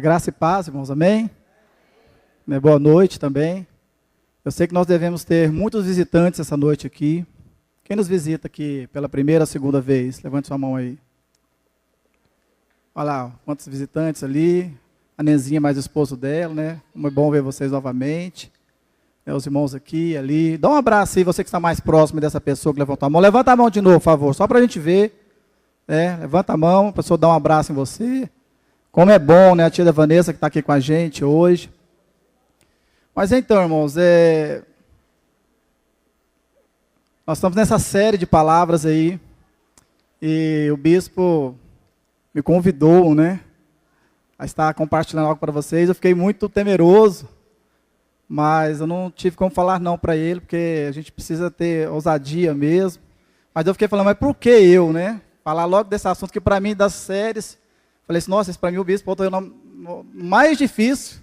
Graça e paz, irmãos, amém? Boa noite também. Eu sei que nós devemos ter muitos visitantes essa noite aqui. Quem nos visita aqui pela primeira ou segunda vez? Levante sua mão aí. Olha lá, quantos visitantes ali. A Nenzinha mais o esposo dela, né? Como é bom ver vocês novamente. Os irmãos aqui, ali. Dá um abraço aí, você que está mais próximo dessa pessoa que levantou a mão. Levanta a mão de novo, por favor, só para a gente ver. Levanta a mão, a pessoa dá um abraço em você. Como é bom, né? A tia da Vanessa que está aqui com a gente hoje. Mas então, irmãos, nós estamos nessa série de palavras aí. E o bispo me convidou, né? A estar compartilhando algo para vocês. Eu fiquei muito temeroso. Mas eu não tive como falar não para ele, porque a gente precisa ter ousadia mesmo. Mas eu fiquei falando, mas por que eu, né? Falar logo desse assunto, que para mim, das séries, falei assim, nossa, isso para mim o bispo botou o mais difícil.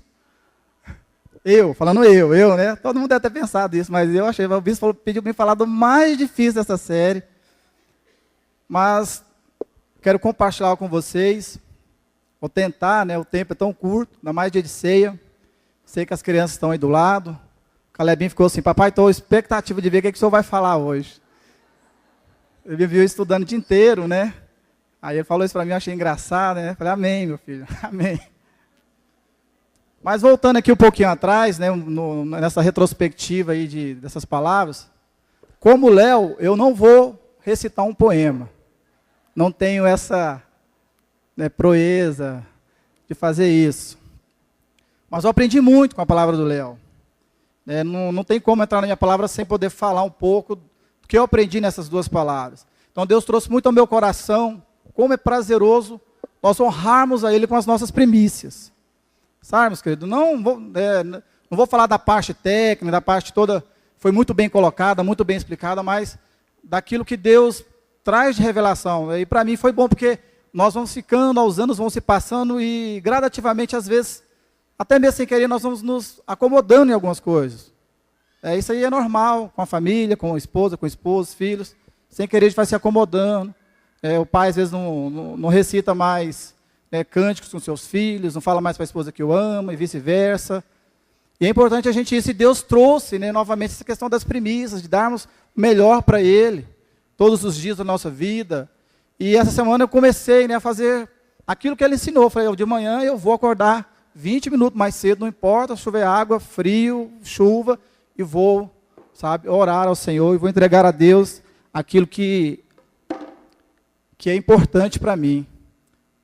Falando eu, né? Todo mundo deve ter pensado isso, mas eu achei, o bispo pediu para mim falar do mais difícil dessa série. Mas quero compartilhar com vocês. Vou tentar, né? O tempo é tão curto, ainda mais dia de ceia. Sei que as crianças estão aí do lado. O Calebinho ficou assim, papai, estou expectativa de ver o que o senhor vai falar hoje. Ele me viu estudando o dia inteiro, né? Aí ele falou isso para mim, eu achei engraçado, né? Falei, amém, meu filho, amém. Mas voltando aqui um pouquinho atrás, né, nessa retrospectiva aí dessas palavras, como Léo, eu não vou recitar um poema. Não tenho essa proeza de fazer isso. Mas eu aprendi muito com a palavra do Léo. Não tem como entrar na minha palavra sem poder falar um pouco do que eu aprendi nessas duas palavras. Então Deus trouxe muito ao meu coração como é prazeroso nós honrarmos a Ele com as nossas primícias. Sabe, meus queridos? Não vou falar da parte técnica, da parte toda, foi muito bem colocada, muito bem explicada, mas daquilo que Deus traz de revelação. E para mim foi bom, porque nós vamos ficando, os anos vão se passando e gradativamente, às vezes, até mesmo sem querer, nós vamos nos acomodando em algumas coisas. Isso aí é normal, com a família, com a esposa, com esposos, filhos. Sem querer, a gente vai se acomodando. O pai, às vezes, não recita mais cânticos com seus filhos, não fala mais para a esposa que o ama, e vice-versa. E é importante a gente ir, se Deus trouxe, novamente, essa questão das primícias, de darmos o melhor para Ele, todos os dias da nossa vida. E essa semana eu comecei a fazer aquilo que Ele ensinou. Eu falei, de manhã eu vou acordar 20 minutos mais cedo, não importa, chover água, frio, chuva, e vou, orar ao Senhor, e vou entregar a Deus aquilo que é importante para mim.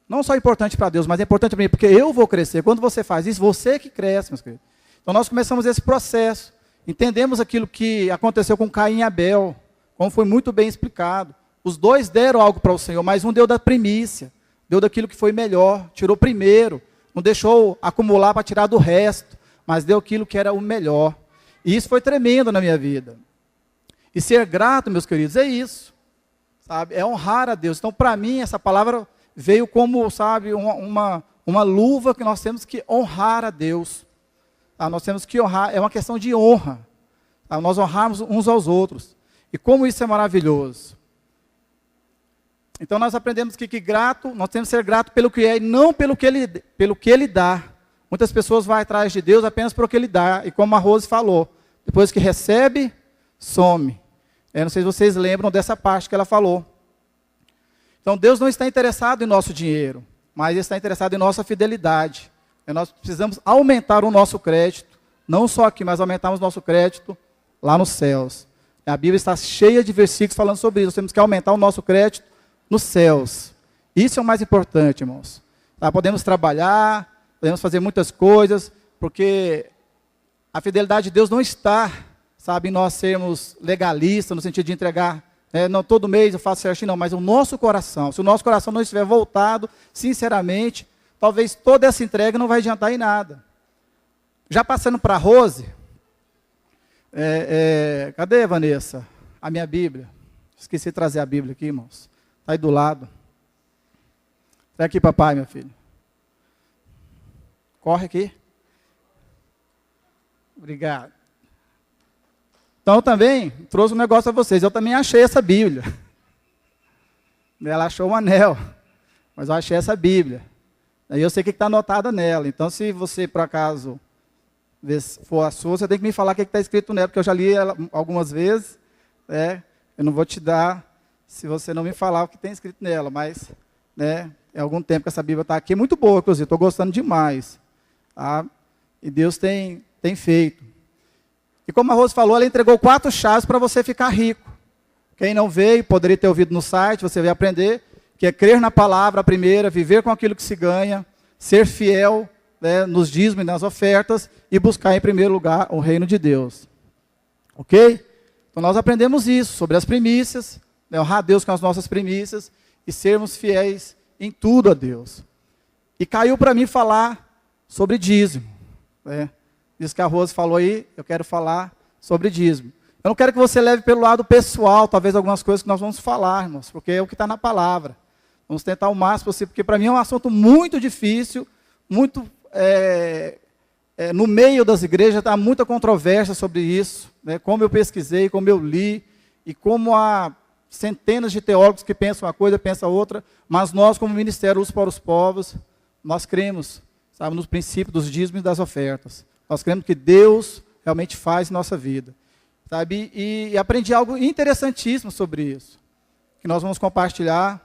Não só importante para Deus, mas é importante para mim, porque eu vou crescer. Quando você faz isso, você que cresce, meus queridos. Então nós começamos esse processo, entendemos aquilo que aconteceu com Caim e Abel, como foi muito bem explicado. Os dois deram algo para o Senhor, mas um deu da primícia, deu daquilo que foi melhor, tirou primeiro, não deixou acumular para tirar do resto, mas deu aquilo que era o melhor. E isso foi tremendo na minha vida. E ser grato, meus queridos, é isso. É honrar a Deus. Então, para mim, essa palavra veio como, uma luva que nós temos que honrar a Deus. Nós temos que honrar, é uma questão de honra. Nós honrarmos uns aos outros. E como isso é maravilhoso. Então nós aprendemos que grato, nós temos que ser grato pelo que é e não pelo que ele dá. Muitas pessoas vão atrás de Deus apenas pelo que Ele dá. E como a Rose falou, depois que recebe, some. Não sei se vocês lembram dessa parte que ela falou. Então Deus não está interessado em nosso dinheiro, mas Ele está interessado em nossa fidelidade. Nós precisamos aumentar o nosso crédito, não só aqui, mas aumentarmos o nosso crédito lá nos céus. A Bíblia está cheia de versículos falando sobre isso. Nós temos que aumentar o nosso crédito nos céus. Isso é o mais importante, irmãos. Podemos trabalhar, podemos fazer muitas coisas, porque a fidelidade de Deus não está, em nós sermos legalistas, no sentido de entregar, não todo mês eu faço certinho, não, mas o nosso coração, se o nosso coração não estiver voltado, sinceramente, talvez toda essa entrega não vai adiantar em nada. Já passando para a Rose, cadê, Vanessa? A minha Bíblia. Esqueci de trazer a Bíblia aqui, irmãos. Está aí do lado. Está aqui, papai, meu filho. Corre aqui. Obrigado. Então, também trouxe um negócio a vocês. Eu também achei essa Bíblia. Ela achou um anel, mas eu achei essa Bíblia. Aí eu sei o que está anotado nela. Então, se você, por acaso, for a sua, você tem que me falar o que está escrito nela, porque eu já li ela algumas vezes. Eu não vou te dar se você não me falar o que tem escrito nela, mas é algum tempo que essa Bíblia está aqui. É muito boa, inclusive, estou gostando demais. Tá? E Deus tem feito. E como a Rose falou, ela entregou 4 chaves para você ficar rico. Quem não veio, poderia ter ouvido no site, você vai aprender, que é crer na palavra, a primeira, viver com aquilo que se ganha, ser fiel, né, nos dízimos e nas ofertas, e buscar em primeiro lugar o reino de Deus. Ok? Então nós aprendemos isso, sobre as primícias, né, honrar a Deus com as nossas primícias, e sermos fiéis em tudo a Deus. E caiu para mim falar sobre dízimo. Né? Isso que a Rose falou aí, eu quero falar sobre dízimo. Eu não quero que você leve pelo lado pessoal, talvez algumas coisas que nós vamos falar, irmãos, porque é o que está na palavra. Vamos tentar o máximo possível, porque para mim é um assunto muito difícil, muito no meio das igrejas há muita controvérsia sobre isso, né? Como eu pesquisei, como eu li, e como há centenas de teólogos que pensam uma coisa, pensam outra, mas nós, como Ministério Luz para os Povos, nós cremos, sabe, nos princípios dos dízimos e das ofertas. Nós cremos que Deus realmente faz em nossa vida. Sabe? E aprendi algo interessantíssimo sobre isso, que nós vamos compartilhar.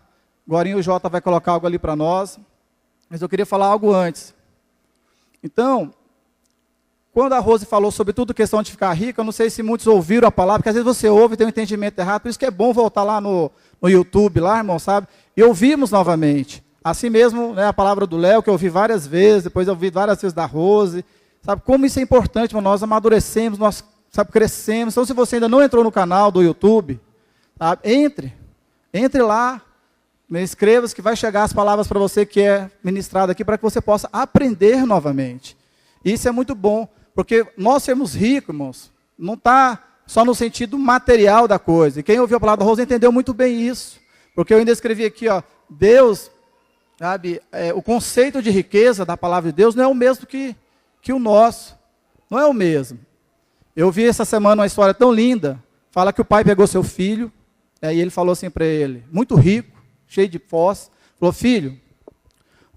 Agora o Jota vai colocar algo ali para nós, mas eu queria falar algo antes. Então, quando a Rose falou sobre tudo questão de ficar rica, eu não sei se muitos ouviram a palavra, porque às vezes você ouve e tem um entendimento errado, por isso que é bom voltar lá no YouTube, lá, irmão, sabe? E ouvimos novamente. Assim mesmo, né, a palavra do Léo, que eu ouvi várias vezes, depois eu ouvi várias vezes da Rose. Sabe como isso é importante, irmão? Nós amadurecemos, nós crescemos. Então, se você ainda não entrou no canal do YouTube, sabe, entre lá, inscreva-se que vai chegar as palavras para você que é ministrado aqui, para que você possa aprender novamente. Isso é muito bom, porque nós sermos ricos, irmãos, não está só no sentido material da coisa. E quem ouviu a palavra da Rosa entendeu muito bem isso, porque eu ainda escrevi aqui, ó, Deus, sabe, o conceito de riqueza da palavra de Deus não é o mesmo que o nosso, não é o mesmo. Eu vi essa semana uma história tão linda, fala que o pai pegou seu filho, e ele falou assim para ele, muito rico, cheio de posse, falou, filho,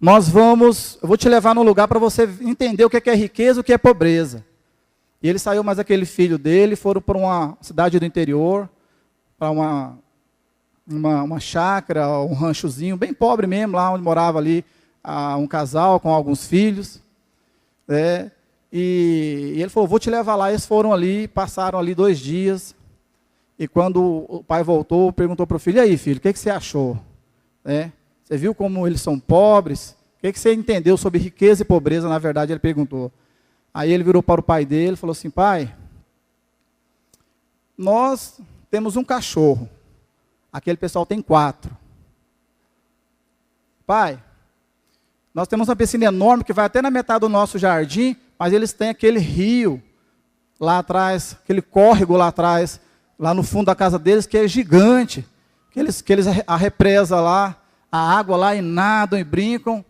eu vou te levar num lugar para você entender o que é riqueza e o que é pobreza. E ele saiu mais aquele filho dele, foram para uma cidade do interior, para uma chácara, um ranchozinho, bem pobre mesmo, lá onde morava ali um casal com alguns filhos. E ele falou, vou te levar lá. Eles foram ali, passaram ali 2 dias. E quando o pai voltou, perguntou para o filho, e aí, filho, o que você achou? Você viu como eles são pobres? O que você entendeu sobre riqueza e pobreza? Na verdade, ele perguntou. Aí ele virou para o pai dele e falou assim, pai, nós temos um cachorro. Aquele pessoal tem 4. Pai, nós temos uma piscina enorme que vai até na metade do nosso jardim, mas eles têm aquele rio lá atrás, aquele córrego lá atrás, lá no fundo da casa deles, que é gigante. Que eles a represa lá, a água lá e nadam e brincam,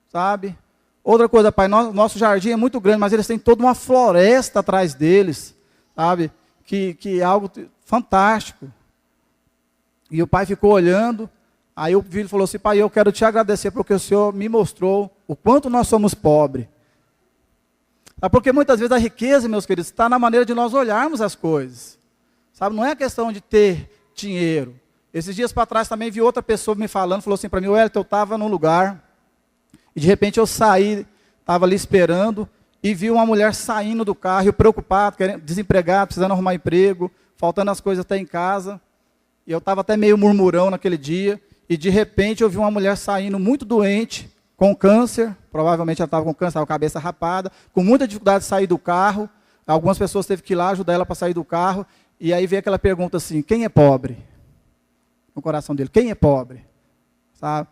sabe? Outra coisa, pai, nosso jardim é muito grande, mas eles têm toda uma floresta atrás deles, sabe? Que é algo fantástico. E o pai ficou olhando, aí o filho falou assim, pai, eu quero te agradecer porque o senhor me mostrou o quanto nós somos pobres. Porque muitas vezes a riqueza, meus queridos, está na maneira de nós olharmos as coisas. Sabe? Não é questão de ter dinheiro. Esses dias para trás também vi outra pessoa me falando, falou assim para mim, Wellington, eu estava num lugar, e de repente eu saí, estava ali esperando, e vi uma mulher saindo do carro, eu preocupado, desempregado, precisando arrumar emprego, faltando as coisas até em casa, e eu estava até meio murmurão naquele dia, e de repente eu vi uma mulher saindo muito doente, com câncer, provavelmente ela estava com câncer, estava com a cabeça rapada, com muita dificuldade de sair do carro, algumas pessoas teve que ir lá ajudar ela para sair do carro, e aí veio aquela pergunta assim, quem é pobre? No coração dele, quem é pobre? Sabe?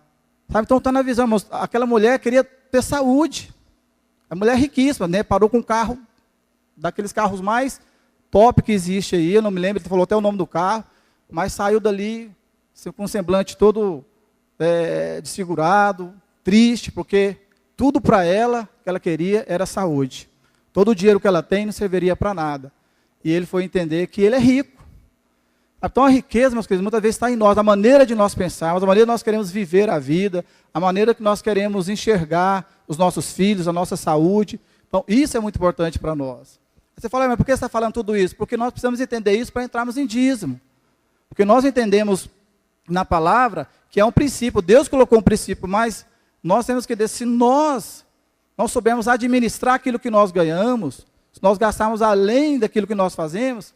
Então está na visão, aquela mulher queria ter saúde, a mulher riquíssima, né? Parou com um carro, daqueles carros mais top que existe aí, eu não me lembro, ele falou até o nome do carro, mas saiu dali com um semblante todo desfigurado, triste, porque tudo para ela, que ela queria, era saúde. Todo o dinheiro que ela tem não serviria para nada. E ele foi entender que ele é rico. Então a riqueza, meus queridos, muitas vezes está em nós, a maneira de nós pensarmos, a maneira que nós queremos viver a vida, a maneira que nós queremos enxergar os nossos filhos, a nossa saúde. Então isso é muito importante para nós. Você fala, mas por que você está falando tudo isso? Porque nós precisamos entender isso para entrarmos em dízimo. Porque nós entendemos na palavra que é um princípio, Deus colocou um princípio, mas nós temos que entender, se nós não soubermos administrar aquilo que nós ganhamos, se nós gastarmos além daquilo que nós fazemos,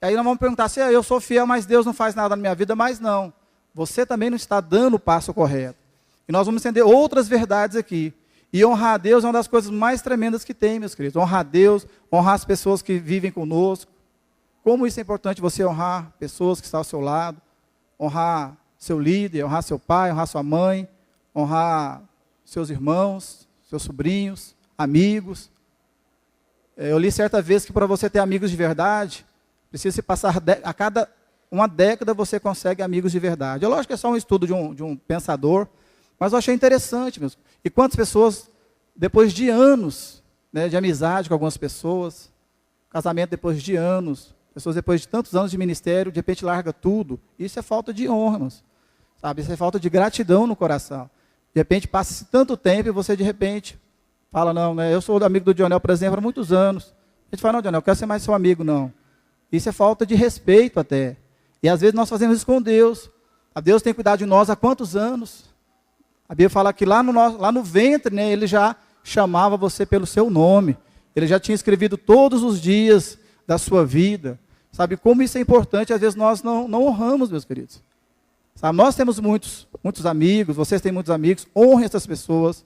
aí nós vamos perguntar se eu sou fiel, mas Deus não faz nada na minha vida, mas não. Você também não está dando o passo correto. E nós vamos entender outras verdades aqui. E honrar a Deus é uma das coisas mais tremendas que tem, meus queridos. Honrar a Deus, honrar as pessoas que vivem conosco. Como isso é importante, você honrar pessoas que estão ao seu lado, honrar seu líder, honrar seu pai, honrar sua mãe, honrar seus irmãos, seus sobrinhos, amigos. Eu li certa vez que para você ter amigos de verdade, precisa se passar a cada uma década você consegue amigos de verdade. É lógico que é só um estudo de um pensador, mas eu achei interessante mesmo. E quantas pessoas, depois de anos, né, de amizade com algumas pessoas, casamento depois de anos, pessoas depois de tantos anos de ministério, de repente larga tudo. Isso é falta de honra, irmãos. Sabe? Isso é falta de gratidão no coração. De repente passa-se tanto tempo e você de repente fala, não, né, eu sou amigo do Dionel, por exemplo, há muitos anos. A gente fala, não, Dionel, eu quero ser mais seu amigo, não. Isso é falta de respeito até. E às vezes nós fazemos isso com Deus. A Deus tem cuidado de nós há quantos anos? A Bíblia fala que lá no ventre, né, Ele já chamava você pelo seu nome. Ele já tinha escrevido todos os dias da sua vida. Sabe como isso é importante? Às vezes nós não honramos, meus queridos. Sabe, nós temos muitos amigos, vocês têm muitos amigos, honrem essas pessoas.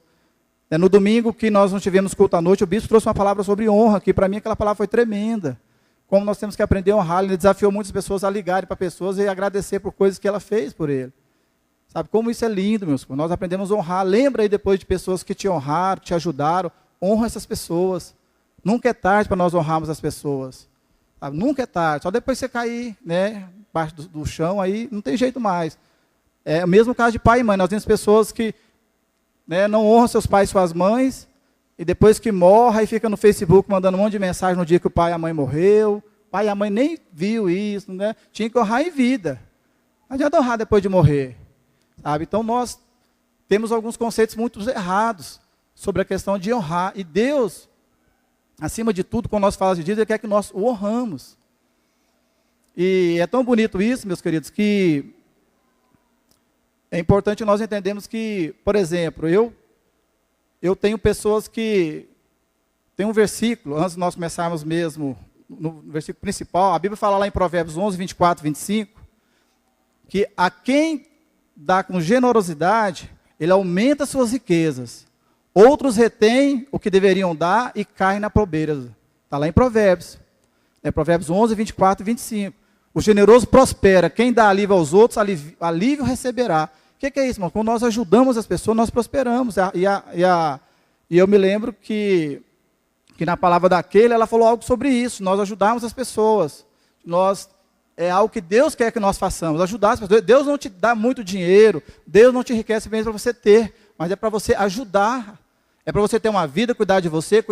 No domingo que nós não tivemos culto à noite, o bispo trouxe uma palavra sobre honra, que para mim aquela palavra foi tremenda. Como nós temos que aprender a honrar. Ele desafiou muitas pessoas a ligarem para pessoas e agradecer por coisas que ela fez por ele. Sabe como isso é lindo, meus irmãos? Nós aprendemos a honrar. Lembra aí depois de pessoas que te honraram, te ajudaram. Honra essas pessoas. Nunca é tarde para nós honrarmos as pessoas. Sabe? Nunca é tarde. Só depois você cair, né, embaixo do chão, aí não tem jeito mais. É o mesmo caso de pai e mãe. Nós temos pessoas que, né, não honram seus pais e suas mães, e depois que morre, aí fica no Facebook mandando um monte de mensagem no dia que o pai e a mãe morreu. O pai e a mãe nem viu isso, né? Tinha que honrar em vida. Não adianta honrar depois de morrer. Sabe? Então nós temos alguns conceitos muito errados sobre a questão de honrar. E Deus, acima de tudo, quando nós falamos de Deus, Ele quer que nós o honramos. E é tão bonito isso, meus queridos, que é importante nós entendermos que, por exemplo, eu tenho pessoas que... Tem um versículo, antes de nós começarmos mesmo, no versículo principal, a Bíblia fala lá em Provérbios 11, 24, 25, que a quem dá com generosidade, ele aumenta suas riquezas. Outros retêm o que deveriam dar e caem na pobreza. Está lá em Provérbios. Provérbios 11, 24 e 25. O generoso prospera. Quem dá alívio aos outros, alívio receberá. O que é isso, irmão? Quando nós ajudamos as pessoas, nós prosperamos. E eu me lembro que na palavra daquele, ela falou algo sobre isso. Nós ajudamos as pessoas. É algo que Deus quer que nós façamos, ajudar as pessoas. Deus não te dá muito dinheiro, Deus não te enriquece bem para você ter, mas é para você ajudar. É para você ter uma vida, cuidar de você,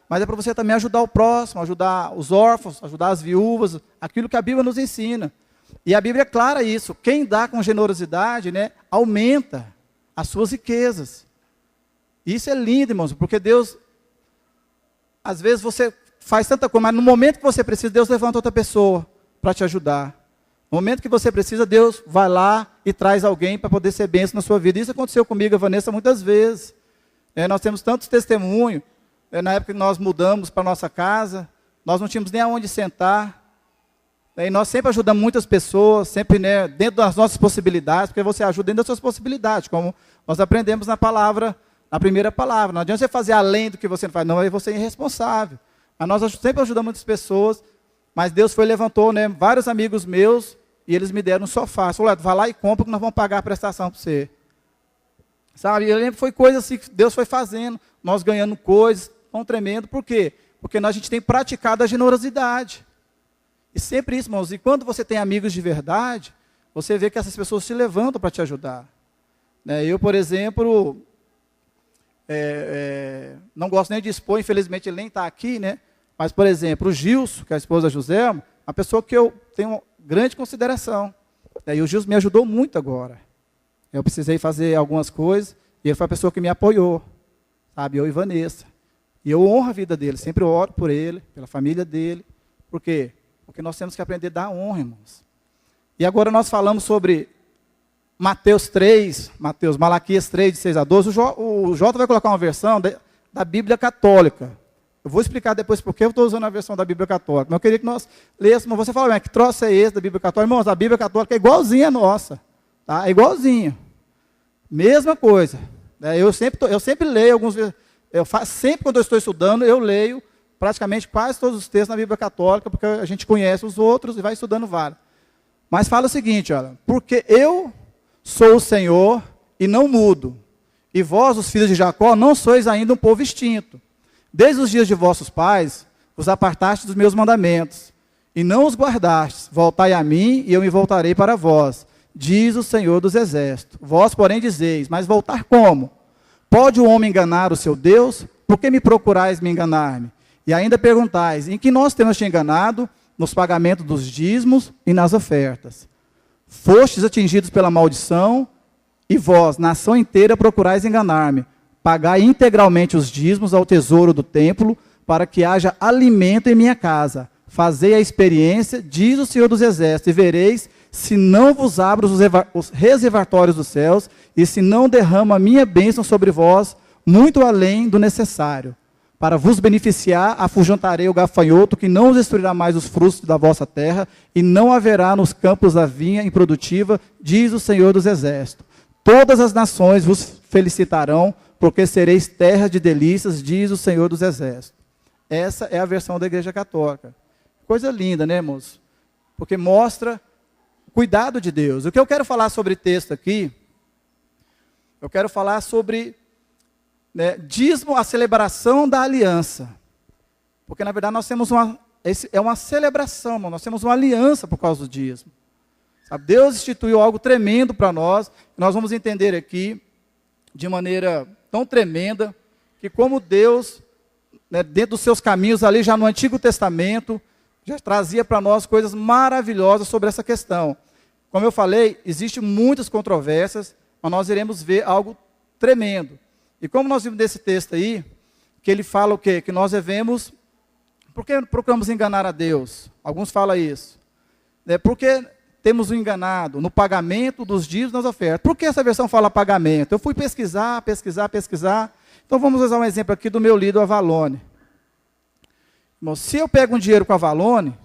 mas é para você também ajudar o próximo, ajudar os órfãos, ajudar as viúvas, aquilo que a Bíblia nos ensina. E a Bíblia é clara isso, quem dá com generosidade, né, aumenta as suas riquezas. Isso é lindo, irmãos, porque Deus, às vezes você faz tanta coisa, mas no momento que você precisa, Deus levanta outra pessoa para te ajudar. No momento que você precisa, Deus vai lá e traz alguém para poder ser bênção na sua vida. Isso aconteceu comigo e a Vanessa muitas vezes. Nós temos tantos testemunhos. Na época que nós mudamos para a nossa casa, nós não tínhamos nem aonde sentar. E nós sempre ajudamos muitas pessoas, sempre, né, dentro das nossas possibilidades, porque você ajuda dentro das suas possibilidades, como nós aprendemos na primeira palavra. Não adianta você fazer além do que você faz, não, aí você é irresponsável. Mas nós sempre ajudamos muitas pessoas. Mas Deus levantou, né, vários amigos meus, e eles me deram um sofá. Falou, vai lá e compra que nós vamos pagar a prestação para você. Sabe, eu lembro que foi coisa assim que Deus foi fazendo, nós ganhando coisas, tão tremendo. Por quê? Porque a gente tem praticado a generosidade. E sempre isso, irmãos, e quando você tem amigos de verdade, você vê que essas pessoas se levantam para te ajudar. Eu, por exemplo, não gosto nem de expor, infelizmente ele nem está aqui, né? Mas, por exemplo, o Gilson, que é a esposa da Joselma, uma pessoa que eu tenho grande consideração. E o Gilson me ajudou muito agora. Eu precisei fazer algumas coisas, e ele foi a pessoa que me apoiou, sabe? Eu e Vanessa. E eu honro a vida dele, sempre oro por ele, pela família dele. Por quê? Porque nós temos que aprender a dar honra, irmãos. E agora nós falamos sobre Malaquias 3, de 6 a 12. O Jota vai colocar uma versão da Bíblia Católica. Eu vou explicar depois porque eu estou usando a versão da Bíblia Católica. Mas eu queria que nós lêssemos. Você fala, que troço é esse da Bíblia Católica? Irmãos, a Bíblia Católica é igualzinha a nossa. Tá? É igualzinho. Mesma coisa. Eu sempre leio alguns... sempre quando eu estou estudando, eu leio praticamente quase todos os textos na Bíblia Católica, porque a gente conhece os outros e vai estudando vários. Mas fala o seguinte, olha, porque eu sou o Senhor e não mudo, e vós, os filhos de Jacó, não sois ainda um povo extinto. Desde os dias de vossos pais, vos apartastes dos meus mandamentos, e não os guardastes. Voltai a mim, e eu me voltarei para vós, diz o Senhor dos Exércitos. Vós, porém, dizeis, mas voltar como? Pode o homem enganar o seu Deus? Por que me procurais me enganar-me? E ainda perguntais, em que nós temos te enganado? Nos pagamentos dos dízimos e nas ofertas. Fostes atingidos pela maldição, e vós, nação inteira, procurais enganar-me. Pagai integralmente os dízimos ao tesouro do templo, para que haja alimento em minha casa. Fazei a experiência, diz o Senhor dos Exércitos, e vereis se não vos abro os reservatórios dos céus, e se não derramo a minha bênção sobre vós, muito além do necessário. Para vos beneficiar, afugенtarei o gafanhoto, que não os destruirá mais os frutos da vossa terra, e não haverá nos campos da vinha improdutiva, diz o Senhor dos Exércitos. Todas as nações vos felicitarão, porque sereis terra de delícias, diz o Senhor dos Exércitos. Essa é a versão da Igreja Católica. Coisa linda, né, irmãos? Porque mostra o cuidado de Deus. O que eu quero falar sobre texto aqui, eu quero falar sobre dízimo, a celebração da aliança. Porque, na verdade, nós temos uma celebração, irmão, nós temos uma aliança por causa do dízimo. Sabe? Deus instituiu algo tremendo para nós, e nós vamos entender aqui, de maneira tão tremenda, que como Deus, dentro dos seus caminhos, ali já no Antigo Testamento, já trazia para nós coisas maravilhosas sobre essa questão. Como eu falei, existem muitas controvérsias, mas nós iremos ver algo tremendo. E como nós vimos nesse texto aí, que ele fala o quê? Que nós devemos... Por que procuramos enganar a Deus? Alguns falam isso. Porque temos o enganado no pagamento dos dízimos nas ofertas. Por que essa versão fala pagamento? Eu fui pesquisar. Então vamos usar um exemplo aqui do meu líder, o Avalone. Se eu pego um dinheiro com o Avalone,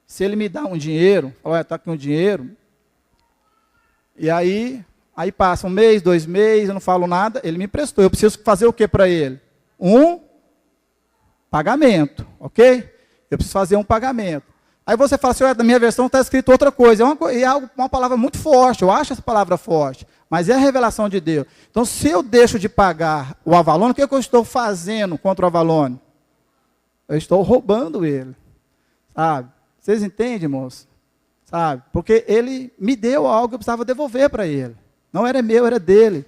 se ele me dá um dinheiro, fala, está aqui um dinheiro, e aí passa um mês, 2 meses, eu não falo nada, ele me emprestou. Eu preciso fazer o que para ele? Um pagamento, ok? Eu preciso fazer um pagamento. Aí você fala assim, na minha versão está escrito outra coisa. É uma palavra muito forte, eu acho essa palavra forte, mas é a revelação de Deus. Então, se eu deixo de pagar o Avalone, o que eu estou fazendo contra o Avalone? Eu estou roubando ele, sabe? Vocês entendem, irmãos? Sabe? Porque ele me deu algo que eu precisava devolver para ele. Não era meu, era dele.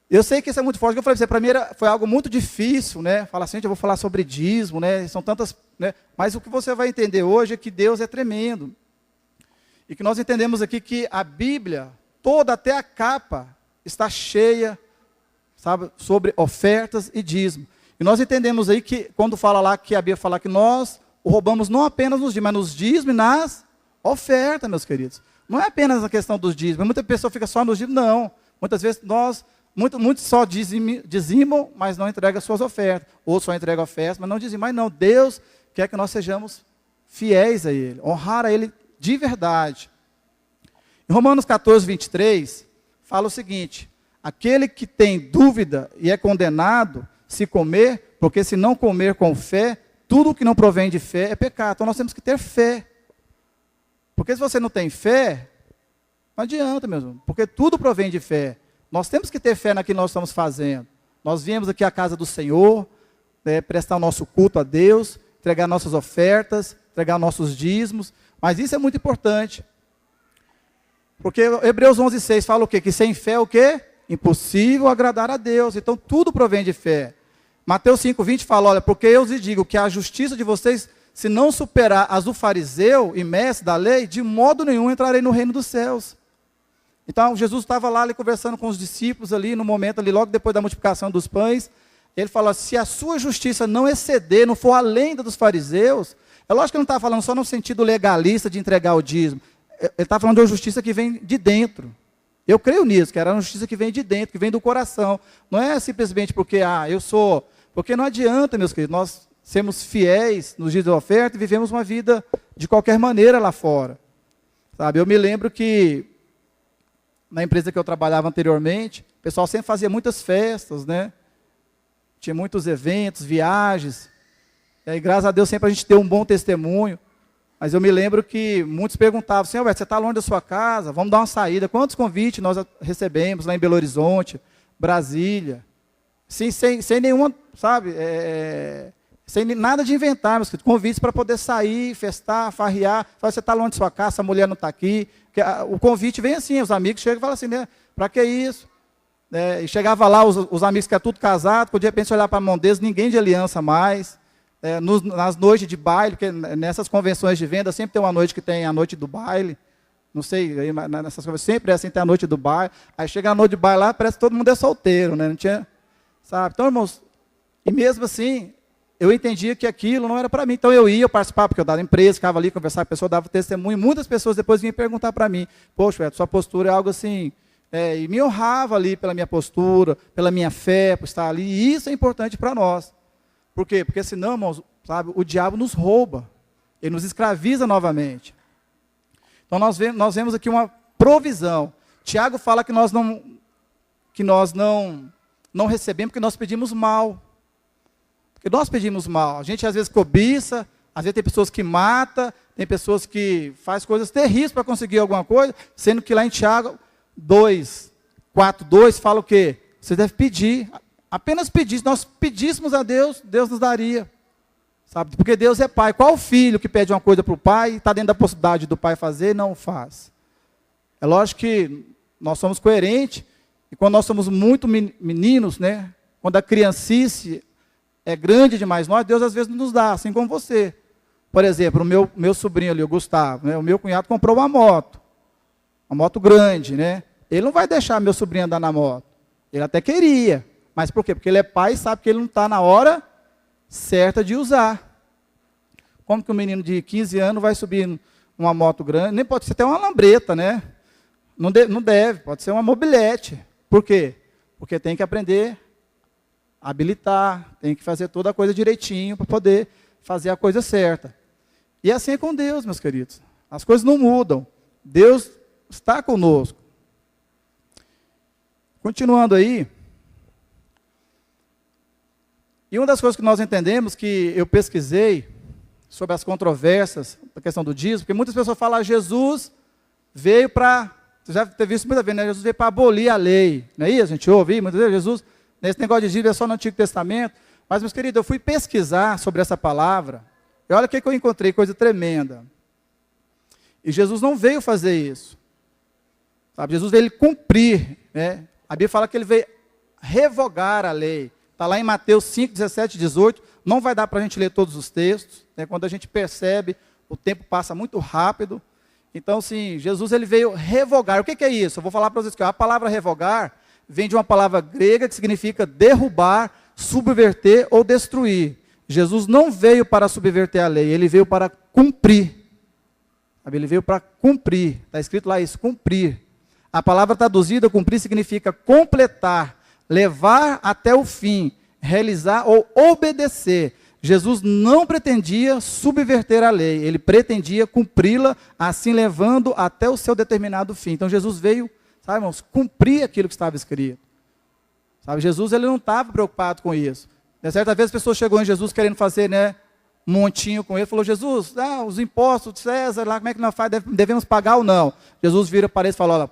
Eu sei que isso é muito forte. Eu falei para mim foi algo muito difícil, Falar assim, eu vou falar sobre dízimo, São tantas, Mas o que você vai entender hoje é que Deus é tremendo. E que nós entendemos aqui que a Bíblia, toda até a capa, está cheia, sabe, sobre ofertas e dízimo. E nós entendemos aí que, quando fala lá, que a Bíblia fala que nós o roubamos não apenas nos dízimos, mas nos dízimos e nas ofertas, meus queridos. Não é apenas a questão dos dízimos. Muita pessoa fica só nos dízimos, não. Muitas vezes muitos só dizimam, mas não entregam suas ofertas. Outros só entregam ofertas, mas não dizimam. Mas não, Deus quer que nós sejamos fiéis a Ele, honrar a Ele de verdade. Em Romanos 14, 23, fala o seguinte: aquele que tem dúvida e é condenado, se comer, porque se não comer com fé, tudo que não provém de fé é pecado. Então nós temos que ter fé. Porque se você não tem fé, não adianta mesmo, porque tudo provém de fé. Nós temos que ter fé naquilo que nós estamos fazendo. Nós viemos aqui à casa do Senhor, prestar o nosso culto a Deus, entregar nossas ofertas, entregar nossos dízimos, mas isso é muito importante. Porque Hebreus 11:6 fala o quê? Que sem fé é o quê? Impossível agradar a Deus. Então tudo provém de fé. Mateus 5:20 fala, olha, porque eu lhes digo que a justiça de vocês se não superar as do fariseu e mestre da lei, de modo nenhum entrarei no reino dos céus. Então, Jesus estava lá ali, conversando com os discípulos ali, no momento ali, logo depois da multiplicação dos pães. Ele falou, se a sua justiça não exceder, não for além da dos fariseus, é lógico que ele não está falando só no sentido legalista de entregar o dízimo. Ele está falando de uma justiça que vem de dentro. Eu creio nisso, que era uma justiça que vem de dentro, que vem do coração. Não é simplesmente porque, eu sou... Porque não adianta, meus queridos, nós sermos fiéis nos dias da oferta e vivemos uma vida de qualquer maneira lá fora. Sabe, eu me lembro que na empresa que eu trabalhava anteriormente, o pessoal sempre fazia muitas festas, né? Tinha muitos eventos, viagens. E aí, graças a Deus, sempre a gente deu um bom testemunho. Mas eu me lembro que muitos perguntavam, Senhor, você está longe da sua casa? Vamos dar uma saída. Quantos convites nós recebemos lá em Belo Horizonte, Brasília? Sim, sem nenhuma, sabe, sem nada de inventar, meus queridos, convites para poder sair, festar, farrear. Você está longe da sua casa, a mulher não está aqui. O convite vem assim, os amigos chegam e falam assim, né, para que isso? E chegava lá, os amigos que é tudo casado, de repente olhar para a mão deles, ninguém de aliança mais. Nas noites de baile, porque nessas convenções de venda sempre tem uma noite que tem a noite do baile, não sei, aí, nessas convenções sempre é assim, tem a noite do baile, aí chega a noite de baile lá, parece que todo mundo é solteiro, né? Não tinha, sabe? Então, irmãos, e mesmo assim, eu entendia que aquilo não era para mim, então eu participava, porque eu dava empresa, ficava ali, conversava, a pessoa dava testemunho, e muitas pessoas depois vinham perguntar para mim, poxa, sua postura é algo assim, e me honrava ali pela minha postura, pela minha fé, por estar ali, e isso é importante para nós. Por quê? Porque senão, irmãos, sabe, o diabo nos rouba, ele nos escraviza novamente. Então nós vemos aqui uma provisão. Tiago fala que nós não recebemos porque nós pedimos mal. Porque nós pedimos mal. A gente às vezes cobiça, às vezes tem pessoas que matam, tem pessoas que fazem coisas terríveis para conseguir alguma coisa, sendo que lá em Tiago 4:2 fala o quê? Você deve pedir. Apenas pedir, se nós pedíssemos a Deus, Deus nos daria. Sabe? Porque Deus é pai. Qual filho que pede uma coisa para o pai e está dentro da possibilidade do pai fazer e não faz? É lógico que nós somos coerentes, e quando nós somos muito meninos, né? Quando a criancice é grande demais nós, Deus às vezes nos dá, assim como você. Por exemplo, o meu sobrinho ali, o Gustavo, né? O meu cunhado comprou uma moto grande, né? Ele não vai deixar meu sobrinho andar na moto. Ele até queria. Mas por quê? Porque ele é pai e sabe que ele não está na hora certa de usar. Como que um menino de 15 anos vai subir uma moto grande? Nem pode ser até uma lambreta, né? Não deve, pode ser uma mobilete. Por quê? Porque tem que aprender a habilitar, tem que fazer toda a coisa direitinho para poder fazer a coisa certa. E assim é com Deus, meus queridos. As coisas não mudam. Deus está conosco. Continuando aí. E uma das coisas que nós entendemos, que eu pesquisei sobre as controvérsias da questão do dízimo, porque muitas pessoas falam, Jesus veio para, você já teve visto muitas vezes, né? Jesus veio para abolir a lei, não é isso? A gente ouve muitas vezes, Jesus, nesse negócio de dízimo é só no Antigo Testamento, mas, meus queridos, eu fui pesquisar sobre essa palavra, e olha o que eu encontrei, coisa tremenda. E Jesus não veio fazer isso, sabe? Jesus veio cumprir, né? A Bíblia fala que ele veio revogar a lei. Está lá em Mateus 5, 17, 18. Não vai dar para a gente ler todos os textos. Né? Quando a gente percebe, o tempo passa muito rápido. Então, sim, Jesus ele veio revogar. O que é isso? Eu vou falar para vocês que a palavra revogar vem de uma palavra grega que significa derrubar, subverter ou destruir. Jesus não veio para subverter a lei, ele veio para cumprir. Ele veio para cumprir. Está escrito lá isso, cumprir. A palavra traduzida, cumprir, significa completar, levar até o fim, realizar ou obedecer. Jesus não pretendia subverter a lei, ele pretendia cumpri-la, assim levando até o seu determinado fim. Então Jesus veio, sabe, irmãos, cumprir aquilo que estava escrito. Sabe, Jesus ele não estava preocupado com isso. Certa vez a pessoa chegou em Jesus querendo fazer, né, um montinho com ele, falou, Jesus, os impostos de César, lá, como é que nós faz, devemos pagar ou não? Jesus vira para eles e fala,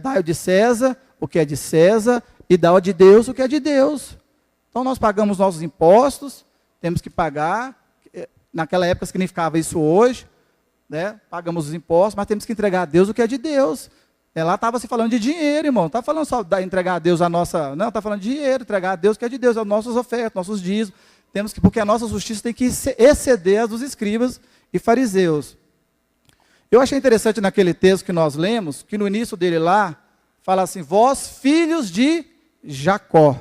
dai o de César, o que é de César, e dá o de Deus, o que é de Deus. Então nós pagamos nossos impostos, temos que pagar, naquela época significava isso hoje, né? Pagamos os impostos, mas temos que entregar a Deus o que é de Deus. Lá estava se falando de dinheiro, irmão, não está falando só de entregar a Deus a nossa, não, está falando de dinheiro, entregar a Deus o que é de Deus, as nossas ofertas, nossos dízimos. porque a nossa justiça tem que exceder a dos escribas e fariseus. Eu achei interessante naquele texto que nós lemos, que no início dele lá, fala assim, vós filhos de Jacó.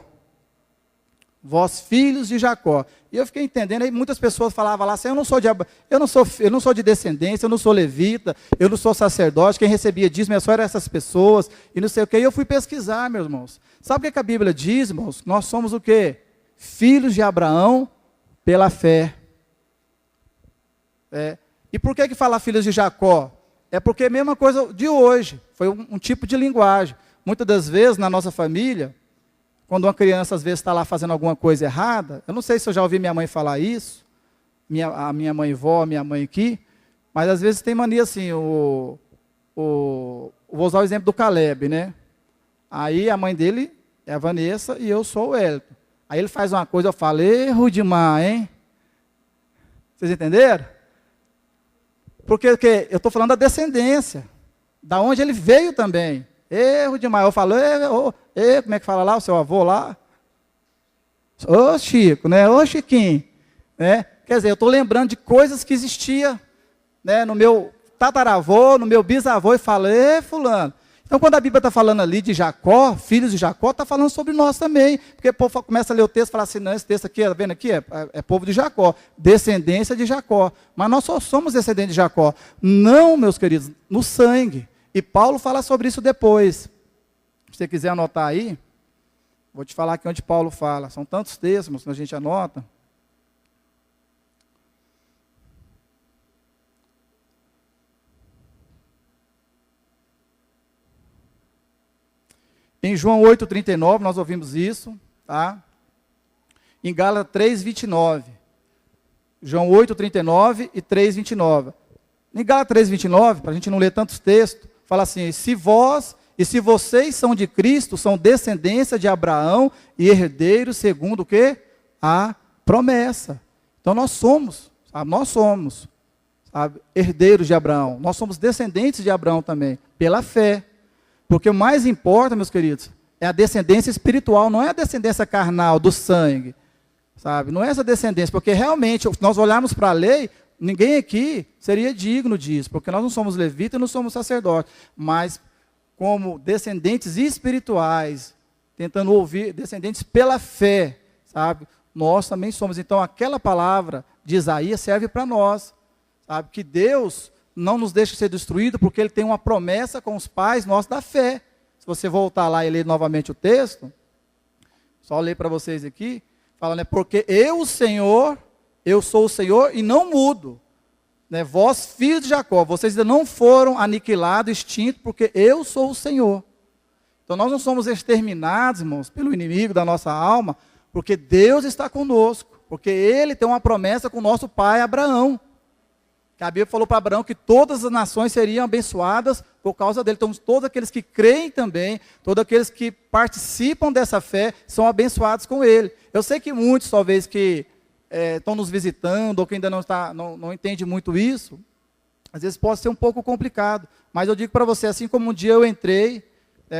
Vós filhos de Jacó. E eu fiquei entendendo, aí muitas pessoas falavam lá assim, eu não sou de descendência, eu não sou levita, eu não sou sacerdote, quem recebia dízimo só eram essas pessoas, e não sei o quê. E eu fui pesquisar, meus irmãos. Sabe o que a Bíblia diz, irmãos? Nós somos o quê? Filhos de Abraão pela fé. E por que fala filhos de Jacó? É porque é a mesma coisa de hoje, foi um tipo de linguagem. Muitas das vezes, na nossa família, quando uma criança às vezes está lá fazendo alguma coisa errada, eu não sei se eu já ouvi minha mãe falar isso, a minha mãe vó, minha mãe aqui, mas às vezes tem mania assim, vou usar o exemplo do Caleb, né? Aí a mãe dele é a Vanessa e eu sou o Elton. Aí ele faz uma coisa, eu falo, erro demais, hein? Vocês entenderam? Porque eu estou falando da descendência, da onde ele veio também. Erro demais. Eu falo, como é que fala lá, o seu avô lá? Ô Chico, né? Ô Chiquinho. Né? Quer dizer, eu estou lembrando de coisas que existiam, né, no meu tataravô, no meu bisavô, e falo, fulano. Então, quando a Bíblia está falando ali de Jacó, filhos de Jacó, está falando sobre nós também. Porque o povo começa a ler o texto e fala assim, não, esse texto aqui, está vendo aqui? É povo de Jacó, descendência de Jacó. Mas nós só somos descendentes de Jacó. Não, meus queridos, no sangue. E Paulo fala sobre isso depois. Se você quiser anotar aí, vou te falar aqui onde Paulo fala. São tantos textos que a gente anota. Em João 8,39, nós ouvimos isso, tá? Em Gálatas 3,29. João 8,39 e 3,29. Em Gálatas 3,29, para a gente não ler tantos textos, fala assim, se vocês são de Cristo, são descendência de Abraão e herdeiros segundo o quê? A promessa. Então nós somos, sabe, herdeiros de Abraão. Nós somos descendentes de Abraão também, pela fé. Porque o mais importa, meus queridos, é a descendência espiritual, não é a descendência carnal, do sangue. Sabe? Não é essa descendência, porque realmente, se nós olharmos para a lei, ninguém aqui seria digno disso, porque nós não somos levitas e não somos sacerdotes. Mas, como descendentes espirituais, tentando ouvir, descendentes pela fé, sabe? Nós também somos. Então, aquela palavra de Isaías serve para nós, sabe? Que Deus não nos deixa ser destruído, porque Ele tem uma promessa com os pais nossos da fé. Se você voltar lá e ler novamente o texto, só ler para vocês aqui, fala, né? Porque eu sou o Senhor e não mudo. Né? Vós, filhos de Jacó, vocês ainda não foram aniquilados, extintos, porque eu sou o Senhor. Então nós não somos exterminados, irmãos, pelo inimigo da nossa alma, porque Deus está conosco, porque Ele tem uma promessa com o nosso pai Abraão. Que a Bíblia falou para Abraão que todas as nações seriam abençoadas por causa dele. Então todos aqueles que creem também, todos aqueles que participam dessa fé, são abençoados com ele. Eu sei que muitos, talvez, que estão nos visitando, ou que ainda não entende muito isso, às vezes pode ser um pouco complicado. Mas eu digo para você, assim como um dia eu entrei,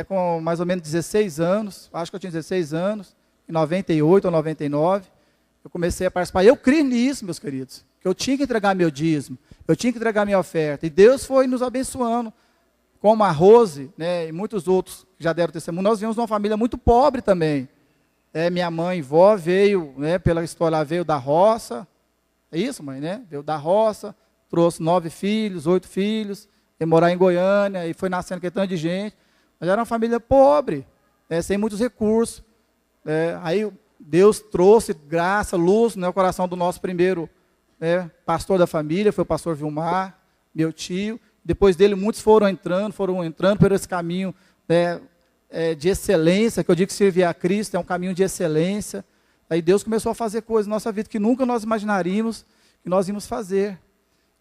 com mais ou menos 16 anos, acho que eu tinha 16 anos, em 98 ou 99, eu comecei a participar. Eu criei nisso, meus queridos, que eu tinha que entregar meu dízimo, eu tinha que entregar minha oferta. E Deus foi nos abençoando, como a Rose, né, e muitos outros que já deram testemunho. Nós viemos de uma família muito pobre também. Minha mãe, vó, veio, né, pela história, ela veio da roça. É isso, mãe, né? Veio da roça, trouxe 9 filhos, 8 filhos, veio morar em Goiânia, e foi nascendo aquele tanto de gente. Mas era uma família pobre, sem muitos recursos. Aí Deus trouxe graça, luz no coração do nosso primeiro pastor da família, foi o pastor Vilmar, meu tio. Depois dele, muitos foram entrando por esse caminho de excelência, que eu digo que servir a Cristo é um caminho de excelência. Aí Deus começou a fazer coisas na nossa vida que nunca nós imaginaríamos que nós íamos fazer.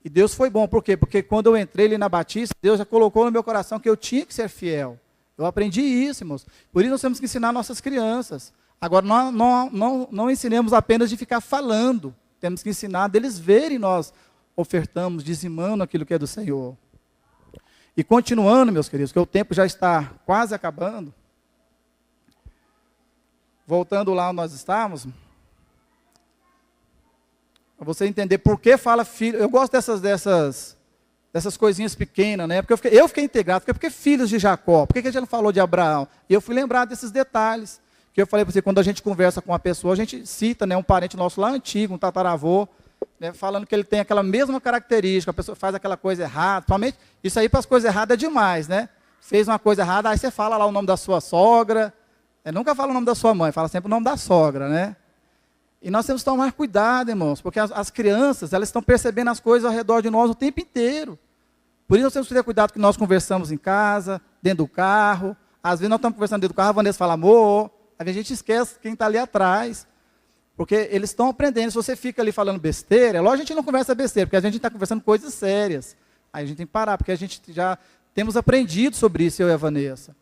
E Deus foi bom, por quê? Porque quando eu entrei ali na Batista, Deus já colocou no meu coração que eu tinha que ser fiel. Eu aprendi isso, irmãos. Por isso nós temos que ensinar nossas crianças. Agora, não ensinemos apenas de ficar falando. Temos que ensinar deles verem nós ofertamos, dizimando aquilo que é do Senhor. E continuando, meus queridos, que o tempo já está quase acabando. Voltando lá onde nós estávamos. Para você entender por que fala filho. Eu gosto dessas coisinhas pequenas, né? Porque eu fiquei integrado. Porque filhos de Jacó? Por que a gente não falou de Abraão? E eu fui lembrar desses detalhes. Que eu falei para você, quando a gente conversa com uma pessoa, a gente cita, né, um parente nosso lá antigo, um tataravô, né, falando que ele tem aquela mesma característica, a pessoa faz aquela coisa errada. Somente isso aí para as coisas erradas é demais, né? Fez uma coisa errada, aí você fala lá o nome da sua sogra. Nunca fala o nome da sua mãe, fala sempre o nome da sogra, né? E nós temos que tomar cuidado, irmãos, porque as crianças, elas estão percebendo as coisas ao redor de nós o tempo inteiro. Por isso nós temos que ter cuidado que nós conversamos em casa, dentro do carro. Às vezes nós estamos conversando dentro do carro, a Vanessa fala, amor. Às vezes a gente esquece quem está ali atrás. Porque eles estão aprendendo. Se você fica ali falando besteira, é lógico que a gente não conversa besteira, porque a gente está conversando coisas sérias. Aí a gente tem que parar, porque a gente já temos aprendido sobre isso, eu e a Vanessa.